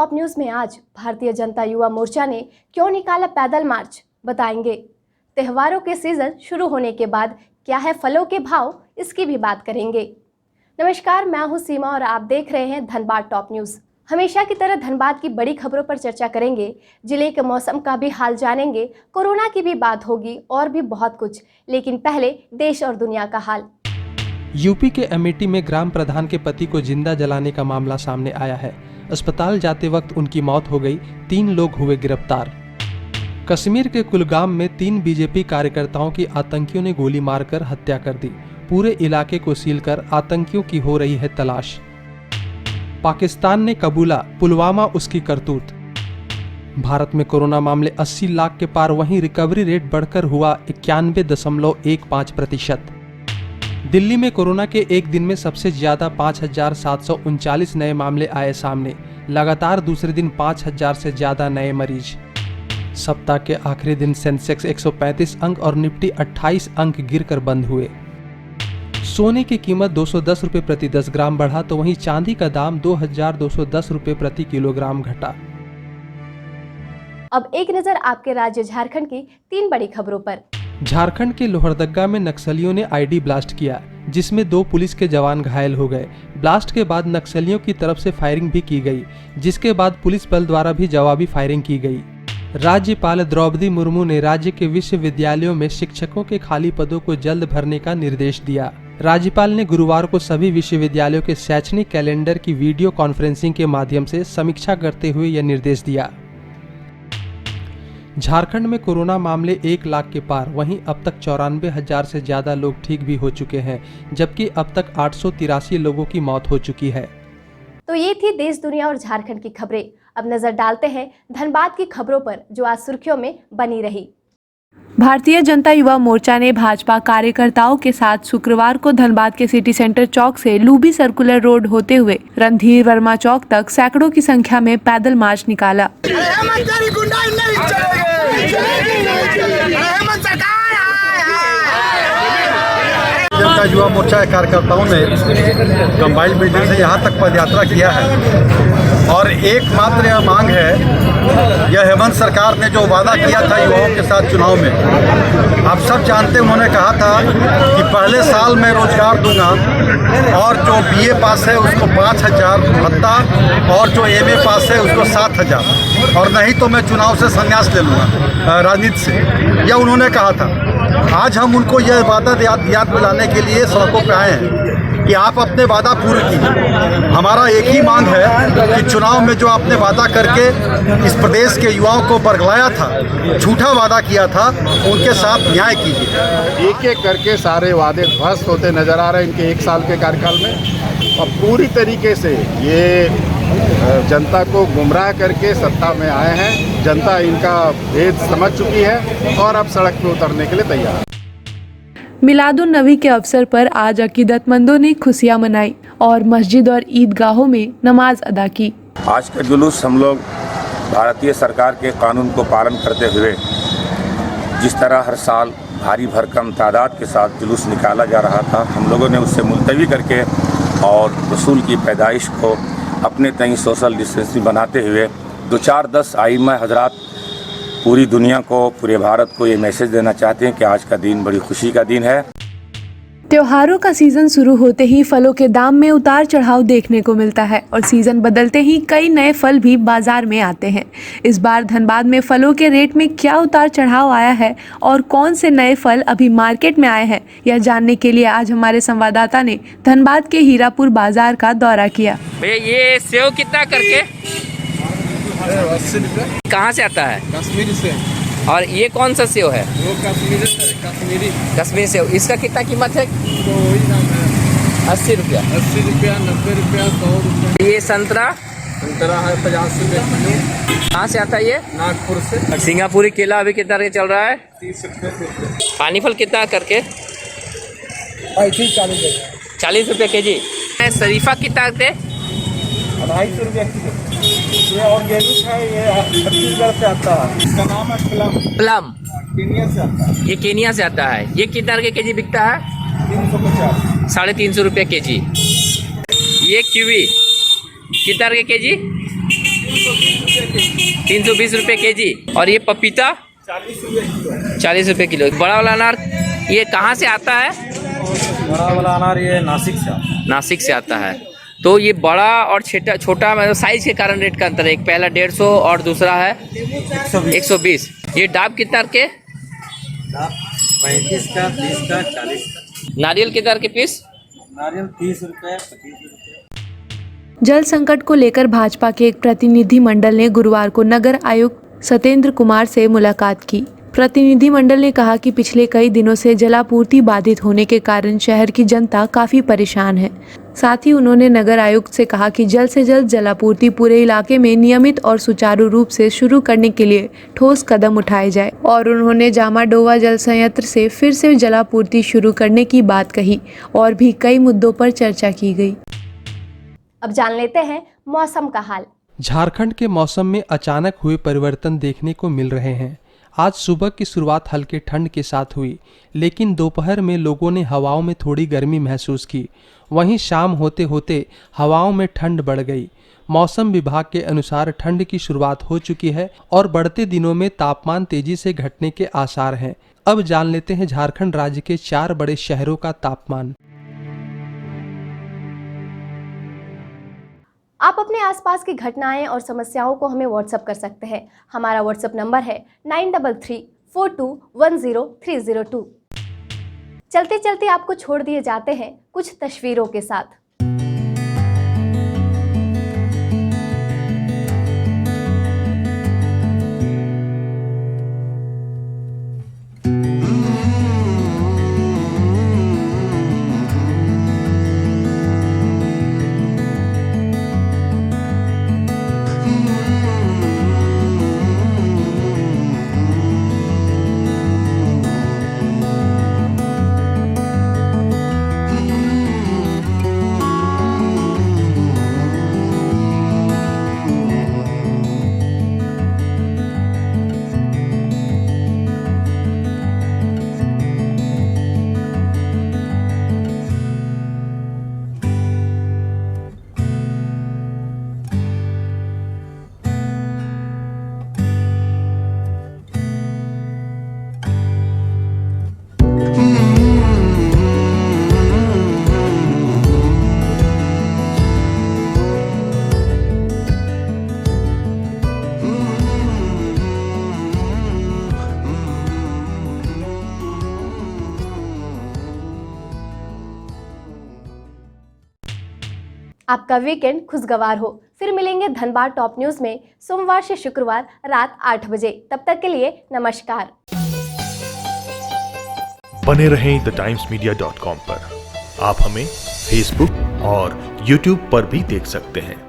Top news में आज भारतीय जनता युवा मोर्चा ने क्यों निकाला पैदल मार्च, बताएंगे। त्योहारों के सीजन शुरू होने के बाद क्या है फलों के भाव, इसकी भी बात करेंगे। नमस्कार, मैं हूं सीमा और आप देख रहे हैं धनबाद टॉप न्यूज। हमेशा की तरह धनबाद की बड़ी खबरों पर चर्चा करेंगे, जिले के मौसम का भी हाल जानेंगे, कोरोना की भी बात होगी और भी बहुत कुछ। लेकिन पहले देश और दुनिया का हाल। यूपी के अमेठी में ग्राम प्रधान के पति को जिंदा जलाने का मामला सामने आया है। अस्पताल जाते वक्त उनकी मौत हो गई, 3 लोग हुए गिरफ्तार। कश्मीर के कुलगाम में 3 बीजेपी कार्यकर्ताओं की आतंकियों ने गोली मारकर हत्या कर दी। पूरे इलाके को सील कर आतंकियों की हो रही है तलाश। पाकिस्तान ने कबूला, पुलवामा उसकी करतूत। भारत में कोरोना मामले 80 लाख के पार, वहीं रिकवरी रेट बढ़कर हुआ 91.15%। दिल्ली में कोरोना के एक दिन में सबसे ज्यादा 5,739 नए मामले आए सामने। लगातार दूसरे दिन 5,000 से ज्यादा नए मरीज। सप्ताह के आखिरी दिन सेंसेक्स 135 अंक और निफ्टी 28 अंक गिरकर बंद हुए। सोने की कीमत 210 रुपये प्रति 10 ग्राम बढ़ा, तो वहीं चांदी का दाम 2,210 रुपये प्रति किलोग्राम घटा। अब एक नजर आपके राज्य झारखंड की 3 बड़ी खबरों पर। झारखंड के लोहरदगा में नक्सलियों ने आईडी ब्लास्ट किया, जिसमें 2 पुलिस के जवान घायल हो गए। ब्लास्ट के बाद नक्सलियों की तरफ से फायरिंग भी की गई, जिसके बाद पुलिस बल द्वारा भी जवाबी फायरिंग की गई। राज्यपाल द्रौपदी मुर्मू ने राज्य के विश्वविद्यालयों में शिक्षकों के खाली पदों को जल्द भरने का निर्देश दिया। राज्यपाल ने गुरुवार को सभी विश्वविद्यालयों के शैक्षणिक कैलेंडर की वीडियो कॉन्फ्रेंसिंग के माध्यम से समीक्षा करते हुए यह निर्देश दिया। झारखंड में कोरोना मामले 1 लाख के पार, वहीं अब तक 94,000 से ज्यादा लोग ठीक भी हो चुके हैं, जबकि अब तक 883 लोगों की मौत हो चुकी है। तो ये थी देश, दुनिया और झारखंड की खबरें। अब नजर डालते हैं धनबाद की खबरों पर, जो आज सुर्खियों में बनी रही। भारतीय जनता युवा मोर्चा ने भाजपा कार्यकर्ताओं के साथ शुक्रवार को धनबाद के सिटी सेंटर चौक से लूबी सर्कुलर रोड होते हुए रणधीर वर्मा चौक तक सैकड़ों की संख्या में पैदल मार्च निकाला। जनता युवा मोर्चा के कार्यकर्ताओं ने कंबाइंड बिल्डिंग से यहाँ तक पदयात्रा किया है और एकमात्र यह मांग है, यह हेमंत सरकार ने जो वादा किया था युवाओं के साथ चुनाव में, आप सब जानते, उन्होंने कहा था कि पहले साल में रोजगार दूंगा और जो BA पास है उसको 5,000 भत्ता और जो MA पास है उसको 7,000, और नहीं तो मैं चुनाव से संन्यास ले लूँगा राजनीति से, यह उन्होंने कहा था। आज हम उनको यह वादा याद दिलाने के लिए सड़कों पर आए हैं कि आप अपने वादा पूरे कीजिए। हमारा एक ही मांग है कि चुनाव में जो आपने वादा करके इस प्रदेश के युवाओं को बरगलाया था, झूठा वादा किया था, उनके साथ न्याय कीजिए। एक एक करके सारे वादे ध्वस्त होते नजर आ रहे हैं इनके 1 साल के कार्यकाल में, और पूरी तरीके से ये जनता को गुमराह करके सत्ता में आए हैं। जनता इनका भेद समझ चुकी है और अब सड़क पे उतरने के लिए तैयार है। मिलादुन नबी के अवसर पर आज अकीदतमंदों ने खुशियां मनाई और मस्जिद और ईदगाहों में नमाज अदा की। आज का जुलूस हम लोग भारतीय सरकार के कानून को पालन करते हुए, जिस तरह हर साल भारी भरकम तादाद के साथ जुलूस निकाला जा रहा था, हम लोगों ने उससे मुलतवी करके और रसूल की पैदाइश को अपने तय सोशल डिस्टेंसिंग बनाते हुए 2-4-10 आइम्मा हजरात पूरी दुनिया को, पूरे भारत को ये मैसेज देना चाहते हैं कि आज का दिन बड़ी खुशी का दिन है। त्योहारों का सीजन शुरू होते ही फलों के दाम में उतार चढ़ाव देखने को मिलता है और सीजन बदलते ही कई नए फल भी बाजार में आते हैं। इस बार धनबाद में फलों के रेट में क्या उतार चढ़ाव आया है और कौन से नए फल अभी मार्केट में आए हैं, यह जानने के लिए आज हमारे संवाददाता ने धनबाद के हीरापुर बाजार का दौरा किया। भैया ये सेव कितना करके? 80 रुपये। कहाँ से आता है? कश्मीरी से। और ये कौन सा सेव है? वो कश्मीरी सेव। इसका कितना कीमत है? तो वही दाम है 80 रुपया। 80 रुपया, 90 रुपया, 100 रुपया। ये संतरा है 50 रुपये किलो। कहाँ से आता है ये? नागपुर से। सिंगापुरी केला अभी कितना करके चल रहा है? 30 रुपये। पानी फल कितना करके? 40 रुपये के जी। शरीफा कितना करते? 250 रुपया किलो। ये ऑर्गेनिक है, ये छत्तीसगढ़ से आता है। इसका नाम है प्लम। केनिया से आता है। ये केनिया से आता है। ये कितना के जी बिकता है? 350। 350 रुपये के जी। ये कीवी कितना के जी? 320 रुपये केजी। और ये पपीता 40 रुपये किलो। बड़ा वाला अनार ये कहाँ से आता है? बड़ा वाला अनार ये नासिक से आता है। तो ये बड़ा और छोटा मतलब साइज के कारण रेट का अंतर है। एक पहला 150 और दूसरा है 120। ये डाब कितना के? 35 का, 30 का, 40 का। नारियल कितना के पीस? नारियल 30 रुपये, 25 रुपये। जल संकट को लेकर भाजपा के एक प्रतिनिधि मंडल ने गुरुवार को नगर आयुक्त सत्येंद्र कुमार से मुलाकात की। प्रतिनिधि मंडल ने कहा कि पिछले कई दिनों से जलापूर्ति बाधित होने के कारण शहर की जनता काफी परेशान है। साथ ही उन्होंने नगर आयुक्त से कहा कि जल्द से जल्द जलापूर्ति पूरे इलाके में नियमित और सुचारू रूप से शुरू करने के लिए ठोस कदम उठाए जाए। और उन्होंने जामाडोवा जल संयंत्र से फिर से जलापूर्ति शुरू करने की बात कही और भी कई मुद्दों पर चर्चा की गई। अब जान लेते हैं मौसम का हाल। झारखंड के मौसम में अचानक हुए परिवर्तन देखने को मिल रहे हैं। आज सुबह की शुरुआत हल्के ठंड के साथ हुई, लेकिन दोपहर में लोगों ने हवाओं में थोड़ी गर्मी महसूस की। वहीं शाम होते होते हवाओं में ठंड बढ़ गई। मौसम विभाग के अनुसार ठंड की शुरुआत हो चुकी है और बढ़ते दिनों में तापमान तेजी से घटने के आसार हैं। अब जान लेते हैं झारखंड राज्य के 4 बड़े शहरों का तापमान। आप अपने आसपास की घटनाएं और समस्याओं को हमें व्हाट्सएप कर सकते हैं। हमारा व्हाट्सएप नंबर है 9334210302। चलते चलते आपको छोड़ दिए जाते हैं कुछ तस्वीरों के साथ। आपका वीकेंड खुशगवार हो। फिर मिलेंगे धनबाद टॉप न्यूज़ में सोमवार से शुक्रवार रात 8 बजे। तब तक के लिए नमस्कार। बने रहें thetimesmedia.com पर। आप हमें फेसबुक और यूट्यूब पर भी देख सकते हैं।